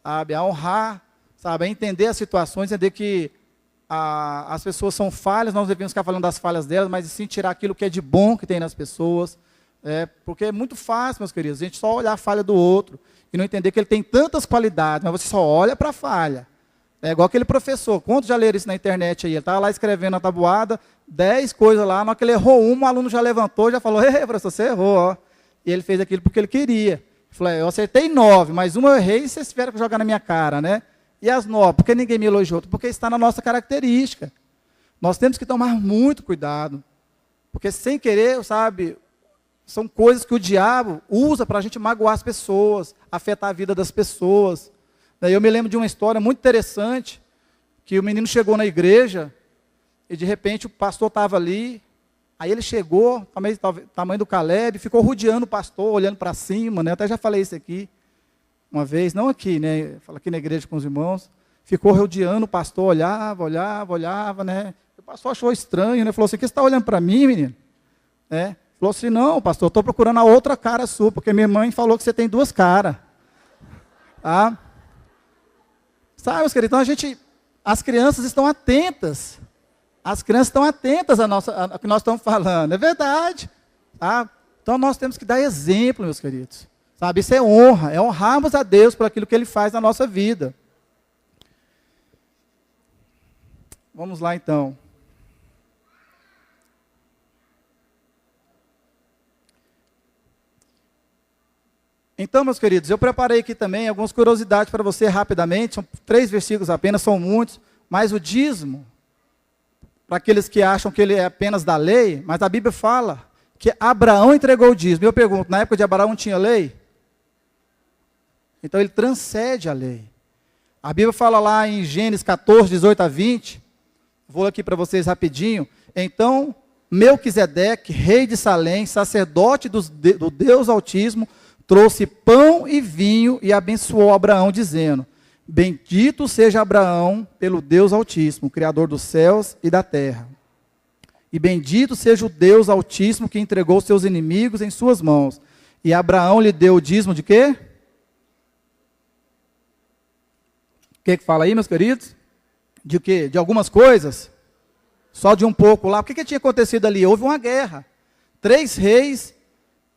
Sabe, a honrar, sabe, a entender as situações, entender que as pessoas são falhas, nós devemos ficar falando das falhas delas, mas sim tirar aquilo que é de bom que tem nas pessoas. Porque é muito fácil, meus queridos, a gente só olhar a falha do outro e não entender que ele tem tantas qualidades, mas você só olha para a falha. É igual aquele professor, quantos já leram isso na internet aí? Ele estava lá escrevendo na tabuada, 10 coisas lá, na hora que ele errou uma, o aluno já levantou, já falou, ei, professor, você errou, ó. E ele fez aquilo porque ele queria. Ele falou, eu acertei 9, mas uma eu errei e vocês tiveram que jogar na minha cara, né? E as 9, por que ninguém me elogiou? Porque está na nossa característica. Nós temos que tomar muito cuidado. Porque sem querer, sabe, são coisas que o diabo usa para a gente magoar as pessoas, afetar a vida das pessoas. Daí eu me lembro de uma história muito interessante, que o menino chegou na igreja, e de repente o pastor estava ali, aí ele chegou, tamanho do Caleb, ficou rodeando o pastor, olhando para cima, né? Eu até já falei isso aqui uma vez, não aqui, né? Falo aqui na igreja com os irmãos, ficou rodeando o pastor, olhava, né? O pastor achou estranho, né? Falou assim, que você está olhando para mim, menino? Né? Falou assim, não, pastor, estou procurando a outra cara sua, porque minha mãe falou que você tem 2 caras. Tá? Sabe, meus queridos, então as crianças estão atentas. As crianças estão atentas ao que nós estamos falando. É verdade. Tá? Então nós temos que dar exemplo, meus queridos. Sabe, isso é honra, é honrarmos a Deus por aquilo que Ele faz na nossa vida. Vamos lá então. Então, meus queridos, eu preparei aqui também algumas curiosidades para você rapidamente, são 3 versículos apenas, são muitos, mas o dízimo, para aqueles que acham que ele é apenas da lei, mas a Bíblia fala que Abraão entregou o dízimo. Eu pergunto, na época de Abraão tinha lei? Então ele transcende a lei. A Bíblia fala lá em Gênesis 14, 18 a 20, vou aqui para vocês rapidinho. Então, Melquisedeque, rei de Salém, sacerdote do Deus Altíssimo, trouxe pão e vinho e abençoou Abraão, dizendo, bendito seja Abraão pelo Deus Altíssimo, Criador dos céus e da terra. E bendito seja o Deus Altíssimo que entregou seus inimigos em suas mãos. E Abraão lhe deu o dízimo de quê? O que fala aí, meus queridos? De quê? De algumas coisas? Só de um pouco lá. O que tinha acontecido ali? Houve uma guerra. 3 reis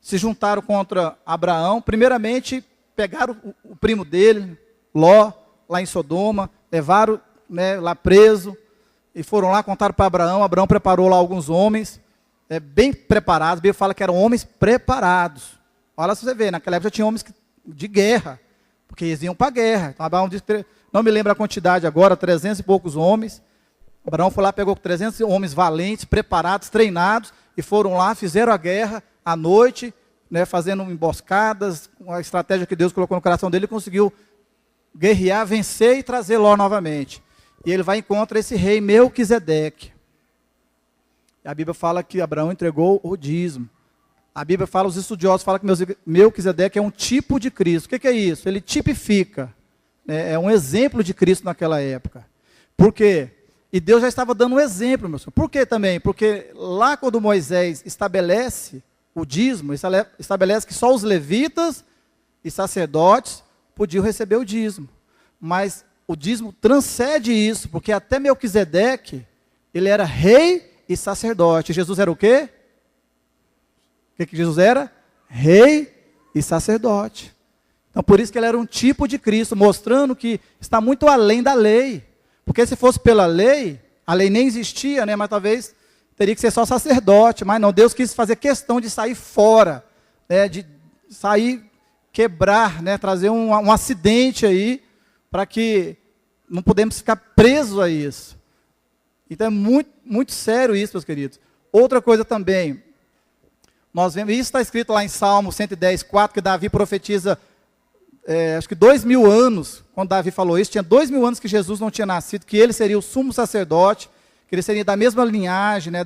se juntaram contra Abraão. Primeiramente, pegaram o primo dele, Ló, lá em Sodoma, levaram, né, lá preso, e foram lá, contaram para Abraão. Abraão preparou lá alguns homens, bem preparados. A Bíblia fala que eram homens preparados. Olha se você vê, naquela época já tinha homens de guerra, porque eles iam para a guerra. Então Abraão disse, não me lembro a quantidade agora, 300 e poucos homens. Abraão foi lá, pegou 300 homens valentes, preparados, treinados, e foram lá, fizeram a guerra à noite, né, fazendo emboscadas, com a estratégia que Deus colocou no coração dele, conseguiu guerrear, vencer e trazer Ló novamente. E ele vai e encontra esse rei Melquisedeque. E a Bíblia fala que Abraão entregou o dízimo. A Bíblia fala, os estudiosos falam que Melquisedeque é um tipo de Cristo. O que é isso? Ele tipifica, né, é um exemplo de Cristo naquela época. Por quê? E Deus já estava dando um exemplo, meu senhor. Por quê também? Porque lá quando Moisés estabelece o dízimo, estabelece que só os levitas e sacerdotes podiam receber o dízimo. Mas o dízimo transcende isso, porque até Melquisedeque, ele era rei e sacerdote. Jesus era o quê? O que Jesus era? Rei e sacerdote. Então por isso que ele era um tipo de Cristo, mostrando que está muito além da lei. Porque se fosse pela lei, a lei nem existia, né? Mas talvez teria que ser só sacerdote, mas não, Deus quis fazer questão de sair fora, né, de sair, quebrar, né, trazer um acidente aí, para que não podemos ficar presos a isso. Então é muito, muito sério isso, meus queridos. Outra coisa também, nós vemos, isso está escrito lá em Salmo 110, 4, que Davi profetiza, acho que 2000 anos, quando Davi falou isso, tinha 2000 anos que Jesus não tinha nascido, que ele seria o sumo sacerdote, que ele seria da mesma linhagem, né,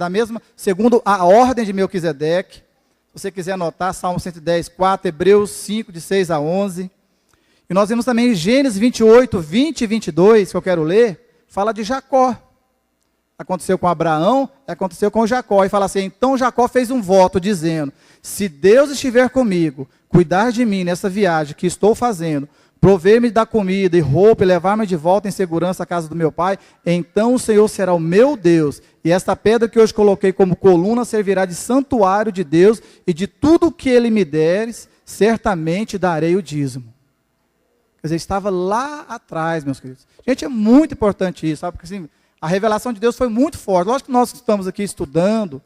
segundo a ordem de Melquisedeque. Se você quiser anotar, Salmo 110, 4, Hebreus 5, de 6 a 11. E nós vemos também Gênesis 28, 20 e 22, que eu quero ler, fala de Jacó. Aconteceu com Abraão, aconteceu com Jacó. E fala assim, então Jacó fez um voto dizendo, se Deus estiver comigo, cuidar de mim nessa viagem que estou fazendo, prover-me da comida e roupa e levar-me de volta em segurança à casa do meu pai, então o Senhor será o meu Deus, e esta pedra que hoje coloquei como coluna servirá de santuário de Deus, e de tudo o que ele me deres, certamente darei o dízimo. Quer dizer, estava lá atrás, meus queridos. Gente, é muito importante isso, sabe? Porque assim, a revelação de Deus foi muito forte. Lógico que nós estamos aqui estudando,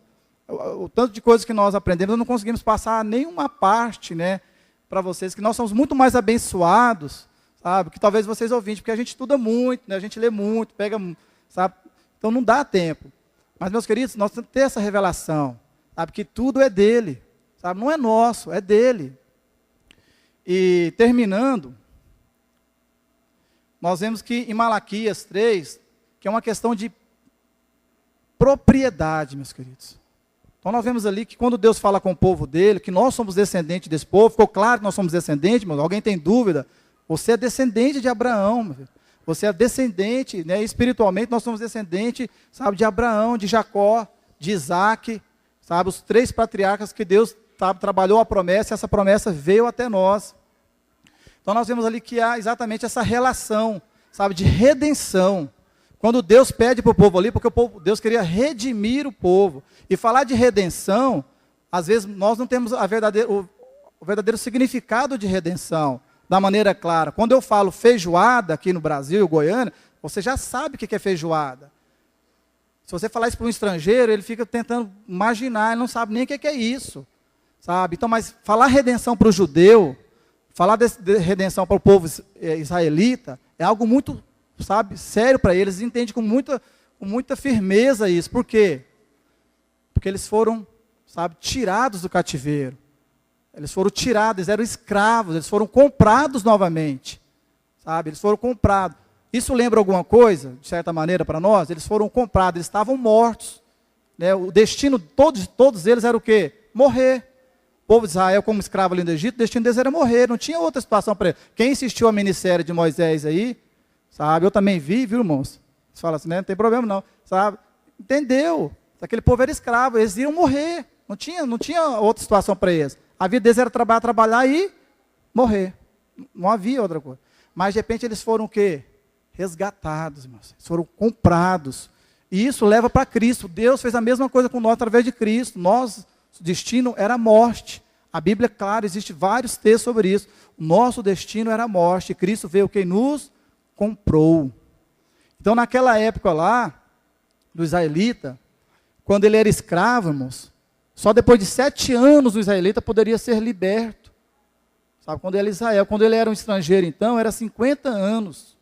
o tanto de coisas que nós aprendemos, nós não conseguimos passar nenhuma parte, né, para vocês, que nós somos muito mais abençoados, sabe, que talvez vocês ouvintes, porque a gente estuda muito, né, a gente lê muito, pega, sabe, então não dá tempo. Mas, meus queridos, nós temos que ter essa revelação, sabe, que tudo é dele, sabe, não é nosso, é dele. E, terminando, nós vemos que em Malaquias 3, que é uma questão de propriedade, meus queridos. Então nós vemos ali que quando Deus fala com o povo dele, que nós somos descendentes desse povo, ficou claro que nós somos descendentes, mas alguém tem dúvida? Você é descendente de Abraão, meu filho. Você é descendente, né, espiritualmente nós somos descendentes, sabe, de Abraão, de Jacó, de Isaac, sabe, os 3 patriarcas que Deus, sabe, trabalhou a promessa, e essa promessa veio até nós. Então nós vemos ali que há exatamente essa relação, sabe, de redenção. Quando Deus pede para o povo ali, porque Deus queria redimir o povo. E falar de redenção, às vezes nós não temos o verdadeiro significado de redenção, da maneira clara. Quando eu falo feijoada aqui no Brasil, Goiânia, você já sabe o que é feijoada. Se você falar isso para um estrangeiro, ele fica tentando imaginar, ele não sabe nem o que é isso. Sabe? Então, mas falar redenção para o judeu, falar de redenção para o povo israelita, é algo muito, sabe, sério para eles. Eles entendem com muita firmeza isso. Por quê? Porque eles foram, sabe, tirados do cativeiro. Eles foram tirados, eles eram escravos, eles foram comprados novamente. Sabe, eles foram comprados. Isso lembra alguma coisa, de certa maneira, para nós? Eles foram comprados, eles estavam mortos. Né? O destino, todos eles era o quê? Morrer. O povo de Israel, como escravo ali no Egito, o destino deles era morrer, não tinha outra situação para ele. Quem assistiu a minissérie de Moisés aí, sabe, eu também vi, viu, irmãos? Você fala assim, né? Não tem problema não, sabe? Entendeu? Aquele povo era escravo, eles iam morrer, não tinha outra situação para eles. A vida deles era trabalhar e morrer. Não havia outra coisa. Mas de repente eles foram o quê? Resgatados, irmãos. Eles foram comprados. E isso leva para Cristo. Deus fez a mesma coisa com nós através de Cristo. Nosso destino era a morte. A Bíblia, claro, existe vários textos sobre isso. O nosso destino era a morte. Cristo veio quem nos comprou. Então naquela época lá, do israelita, quando ele era escravo, irmãos, só depois de 7 anos o israelita poderia ser liberto. Sabe, quando ele era Israel, quando ele era um estrangeiro, então, era 50 anos.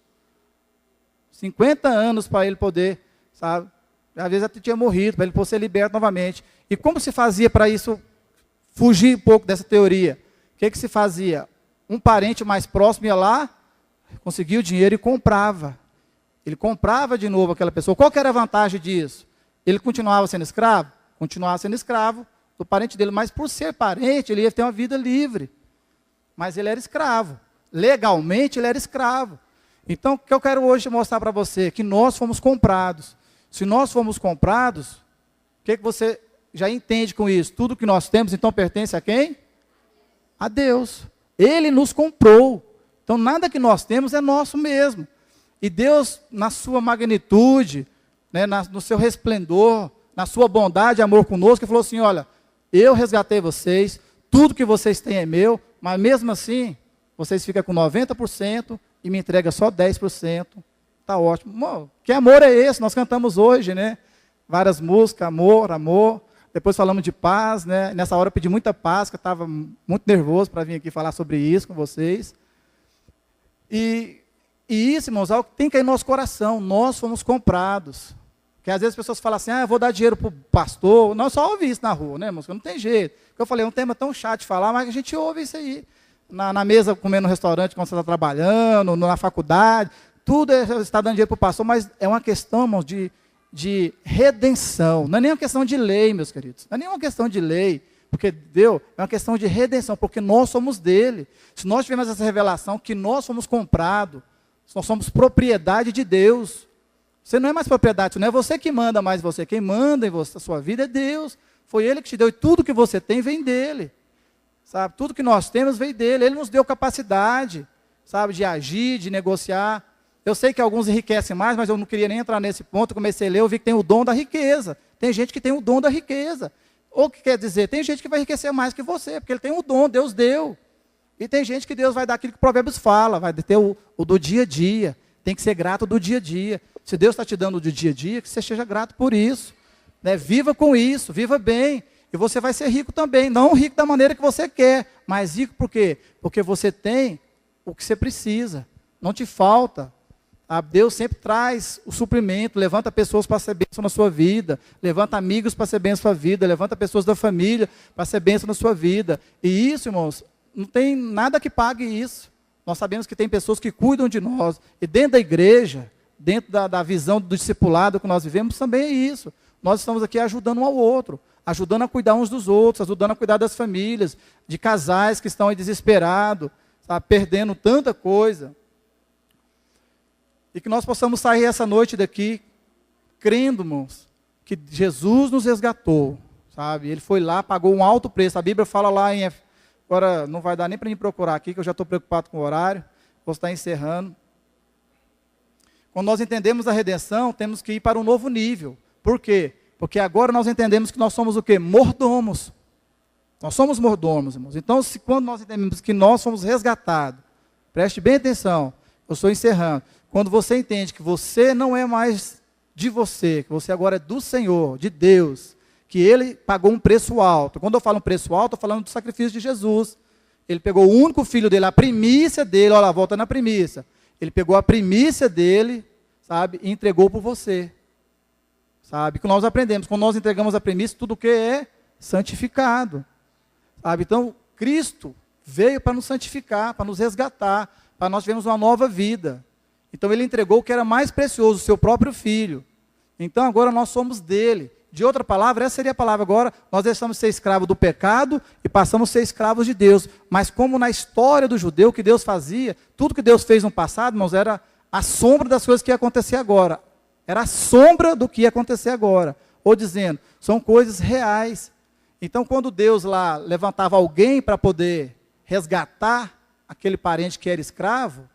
50 anos para ele poder, sabe, às vezes até tinha morrido, para ele poder ser liberto novamente. E como se fazia para isso fugir um pouco dessa teoria? O que se fazia? Um parente mais próximo ia lá, conseguia o dinheiro e comprava. Ele comprava de novo aquela pessoa. Qual que era a vantagem disso? Ele continuava sendo escravo? Continuava sendo escravo do parente dele, mas por ser parente, ele ia ter uma vida livre. Mas ele era escravo. Legalmente, ele era escravo. Então, o que eu quero hoje mostrar para você? Que nós fomos comprados. Se nós fomos comprados, o que você já entende com isso? Tudo que nós temos, então, pertence a quem? A Deus. Ele nos comprou. Então, nada que nós temos é nosso mesmo. E Deus, na sua magnitude, né, no seu resplendor, na sua bondade e amor conosco, ele falou assim, olha, eu resgatei vocês, tudo que vocês têm é meu, mas mesmo assim, vocês ficam com 90% e me entregam só 10%. Está ótimo. Que amor é esse? Nós cantamos hoje, né? várias músicas, amor, amor. Depois falamos de paz, né? Nessa hora eu pedi muita paz, que eu estava muito nervoso para vir aqui falar sobre isso com vocês. E isso, irmãos, é algo que tem que ir no nosso coração. Nós fomos comprados. Porque às vezes as pessoas falam assim, eu vou dar dinheiro para o pastor. Não, só ouvi isso na rua, né, irmãos? Não tem jeito. Porque eu falei, é um tema tão chato de falar, mas a gente ouve isso aí. Na mesa, comendo no restaurante, quando você está trabalhando, na faculdade. Tudo está dando dinheiro para o pastor, mas é uma questão, irmãos, de redenção. Não é nem uma questão de lei, meus queridos. Não é nem uma questão de lei, porque Deus é uma questão de redenção, porque nós somos dele. Se nós tivermos essa revelação que nós somos comprados, nós somos propriedade de Deus. Você não é mais propriedade, não é você que manda mais você. Quem manda em você, a sua vida é Deus. Foi Ele que te deu, e tudo que você tem vem dele. Sabe? Tudo que nós temos vem dele. Ele nos deu capacidade, sabe, de agir, de negociar. Eu sei que alguns enriquecem mais, mas eu não queria nem entrar nesse ponto. Eu comecei a ler, eu vi que tem o dom da riqueza. Tem gente que tem o dom da riqueza. Ou o que quer dizer? Tem gente que vai enriquecer mais que você, porque ele tem o dom, Deus deu. E tem gente que Deus vai dar aquilo que o Provérbios fala, vai ter o do dia a dia. Tem que ser grato do dia a dia. Se Deus está te dando do dia a dia, que você seja grato por isso. Né? Viva com isso, viva bem. E você vai ser rico também. Não rico da maneira que você quer, mas rico por quê? Porque você tem o que você precisa. Não te falta. Deus sempre traz o suprimento, levanta pessoas para ser bênção na sua vida, levanta amigos para ser bênção na sua vida, levanta pessoas da família para ser bênção na sua vida. E isso, irmãos, não tem nada que pague isso. Nós sabemos que tem pessoas que cuidam de nós. E dentro da igreja, dentro da visão do discipulado que nós vivemos, também é isso. Nós estamos aqui ajudando um ao outro, ajudando a cuidar uns dos outros, ajudando a cuidar das famílias, de casais que estão aí desesperados, sabe, perdendo tanta coisa. E que nós possamos sair essa noite daqui, crendo, irmãos, que Jesus nos resgatou, sabe? Ele foi lá, pagou um alto preço. A Bíblia fala lá em... Agora, não vai dar nem para me procurar aqui, que eu já estou preocupado com o horário. Vou estar encerrando. Quando nós entendemos a redenção, temos que ir para um novo nível. Por quê? Porque agora nós entendemos que nós somos o quê? Mordomos. Nós somos mordomos, irmãos. Então, quando nós entendemos que nós somos resgatados, preste bem atenção, eu estou encerrando. Quando você entende que você não é mais de você, que você agora é do Senhor, de Deus, que Ele pagou um preço alto. Quando eu falo um preço alto, estou falando do sacrifício de Jesus. Ele pegou o único filho dele, a primícia dele, olha lá, volta na primícia. Ele pegou a primícia dele, sabe, e entregou por você. Sabe, que nós aprendemos, quando nós entregamos a primícia, tudo o que é santificado. Sabe, então, Cristo veio para nos santificar, para nos resgatar, para nós termos uma nova vida. Então ele entregou o que era mais precioso, o seu próprio filho. Então agora nós somos dele. De outra palavra, essa seria a palavra agora, nós deixamos de ser escravos do pecado e passamos a ser escravos de Deus. Mas como na história do judeu, que Deus fazia, tudo que Deus fez no passado, irmãos, era a sombra das coisas que ia acontecer agora. Era a sombra do que ia acontecer agora. Ou dizendo, são coisas reais. Então quando Deus lá levantava alguém para poder resgatar aquele parente que era escravo,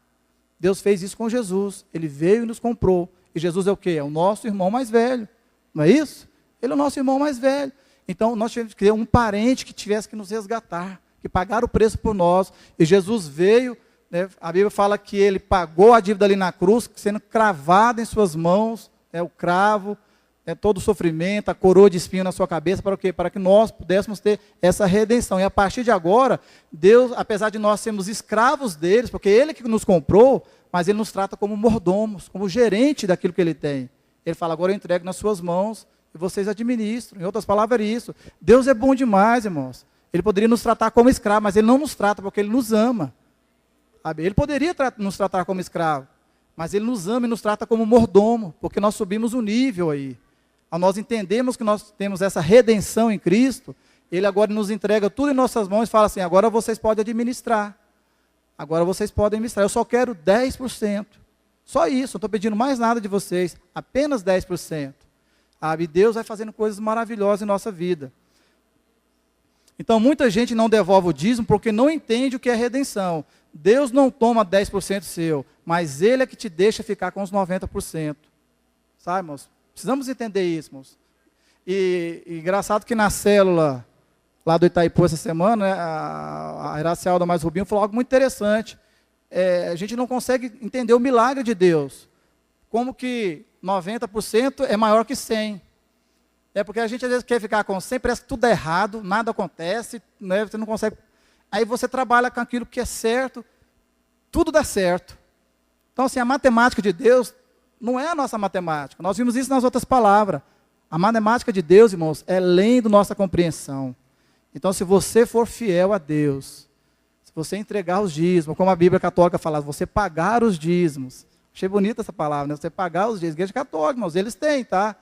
Deus fez isso com Jesus. Ele veio e nos comprou. E Jesus é o quê? É o nosso irmão mais velho. Não é isso? Ele é o nosso irmão mais velho. Então, nós tivemos que ter um parente que tivesse que nos resgatar, que pagaram o preço por nós. E Jesus veio, né, a Bíblia fala que ele pagou a dívida ali na cruz, sendo cravado em suas mãos, o cravo, todo o sofrimento, a coroa de espinho na sua cabeça, para o quê? Para que nós pudéssemos ter essa redenção. E a partir de agora, Deus, apesar de nós sermos escravos deles, porque Ele que nos comprou, mas Ele nos trata como mordomos, como gerente daquilo que Ele tem. Ele fala, agora eu entrego nas suas mãos, e vocês administram. Em outras palavras, é isso. Deus é bom demais, irmãos. Ele poderia nos tratar como escravo, mas Ele não nos trata porque Ele nos ama. Sabe? Ele poderia nos tratar como escravo, mas Ele nos ama e nos trata como mordomo, porque nós subimos o nível aí. Ao nós entendemos que nós temos essa redenção em Cristo, Ele agora nos entrega tudo em nossas mãos e fala assim, agora vocês podem administrar. Agora vocês podem administrar. Eu só quero 10%. Só isso, não estou pedindo mais nada de vocês. Apenas 10%. E Deus vai fazendo coisas maravilhosas em nossa vida. Então, muita gente não devolve o dízimo porque não entende o que é redenção. Deus não toma 10% seu, mas Ele é que te deixa ficar com os 90%. Sabe, irmãos? Precisamos entender isso, irmãos. E engraçado que na célula lá do Itaipu essa semana, né, a Iracialda mais Rubinho falou algo muito interessante. A gente não consegue entender o milagre de Deus. Como que 90% é maior que 100%. É porque a gente às vezes quer ficar com 100, parece que tudo é errado, nada acontece, né? Você não consegue. Aí você trabalha com aquilo que é certo, tudo dá certo. Então, assim, a matemática de Deus não é a nossa matemática. Nós vimos isso nas outras palavras. A matemática de Deus, irmãos, é além da nossa compreensão. Então, se você for fiel a Deus, se você entregar os dízimos, como a Bíblia Católica fala, você pagar os dízimos. Achei bonita essa palavra, né? Você pagar os dízimos. Igreja Católica, irmãos, eles têm, tá?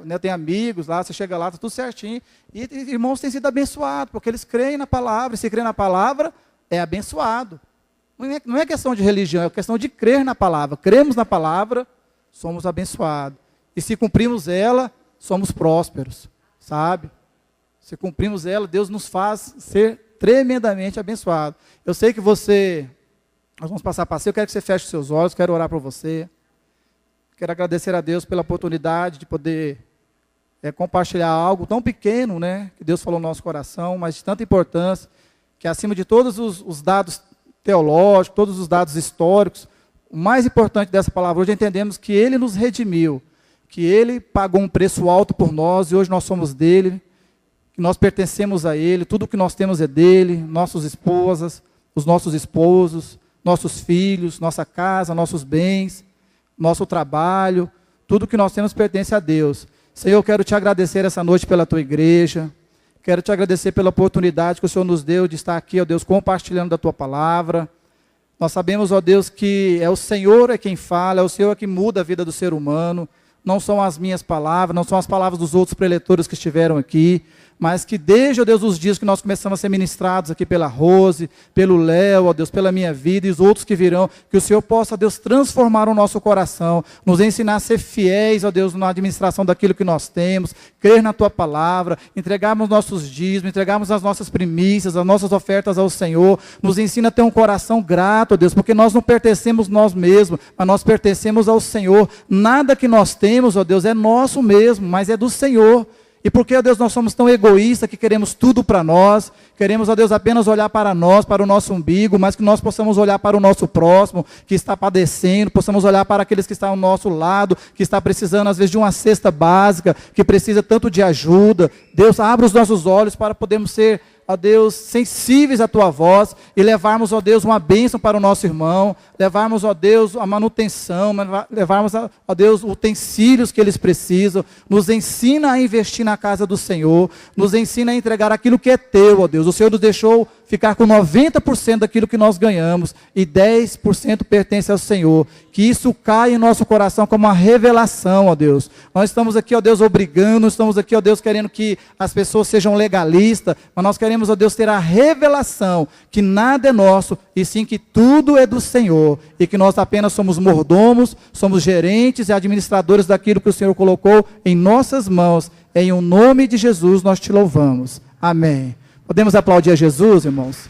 Eu tenho amigos lá, você chega lá, está tudo certinho. E irmãos têm sido abençoados, porque eles creem na palavra. E se crê na palavra, é abençoado. Não é questão de religião, é questão de crer na palavra. Cremos na palavra, somos abençoados. E se cumprimos ela, somos prósperos, sabe? Se cumprimos ela, Deus nos faz ser tremendamente abençoado. Eu sei que nós vamos passar a passeio, eu quero que você feche os seus olhos, quero orar por você. Quero agradecer a Deus pela oportunidade de poder compartilhar algo tão pequeno, né, que Deus falou no nosso coração, mas de tanta importância, que acima de todos os dados teológicos, todos os dados históricos, o mais importante dessa palavra hoje, entendemos que Ele nos redimiu, que Ele pagou um preço alto por nós, e hoje nós somos dEle, que nós pertencemos a Ele, tudo o que nós temos é dEle, nossas esposas, os nossos esposos, nossos filhos, nossa casa, nossos bens, nosso trabalho, tudo que nós temos pertence a Deus. Senhor, eu quero te agradecer essa noite pela tua igreja, quero te agradecer pela oportunidade que o Senhor nos deu de estar aqui, ó Deus, compartilhando da tua palavra. Nós sabemos, ó Deus, que é o Senhor é quem fala, é o Senhor que muda a vida do ser humano, não são as minhas palavras, não são as palavras dos outros preletores que estiveram aqui, mas que desde, ó Deus, os dias que nós começamos a ser ministrados aqui pela Rose, pelo Léo, ó Deus, pela minha vida e os outros que virão, que o Senhor possa, ó Deus, transformar o nosso coração, nos ensinar a ser fiéis, ó Deus, na administração daquilo que nós temos, crer na Tua palavra, entregarmos nossos dízimos, entregarmos as nossas primícias, as nossas ofertas ao Senhor, nos ensina a ter um coração grato, ó Deus, porque nós não pertencemos nós mesmos, mas nós pertencemos ao Senhor. Nada que nós temos, ó Deus, é nosso mesmo, mas é do Senhor. E porque, ó Deus, nós somos tão egoístas que queremos tudo para nós, queremos, ó Deus, apenas olhar para nós, para o nosso umbigo, mas que nós possamos olhar para o nosso próximo, que está padecendo, possamos olhar para aqueles que estão ao nosso lado, que está precisando, às vezes, de uma cesta básica, que precisa tanto de ajuda. Deus, abra os nossos olhos para podermos ser, ó Deus, sensíveis à Tua voz e levarmos, ó Deus, uma bênção para o nosso irmão, levarmos, ó Deus, a manutenção, levarmos, ó Deus, utensílios que eles precisam, nos ensina a investir na casa do Senhor, nos ensina a entregar aquilo que é Teu, ó Deus. O Senhor nos deixou ficar com 90% daquilo que nós ganhamos e 10% pertence ao Senhor. Que isso caia em nosso coração como uma revelação, ó Deus. Nós estamos aqui, ó Deus, obrigando, estamos aqui, ó Deus, querendo que as pessoas sejam legalistas, mas nós queremos, ó Deus, ter a revelação que nada é nosso, e sim que tudo é do Senhor, e que nós apenas somos mordomos, somos gerentes e administradores daquilo que o Senhor colocou em nossas mãos. Em o nome de Jesus nós te louvamos. Amém. Podemos aplaudir a Jesus, irmãos?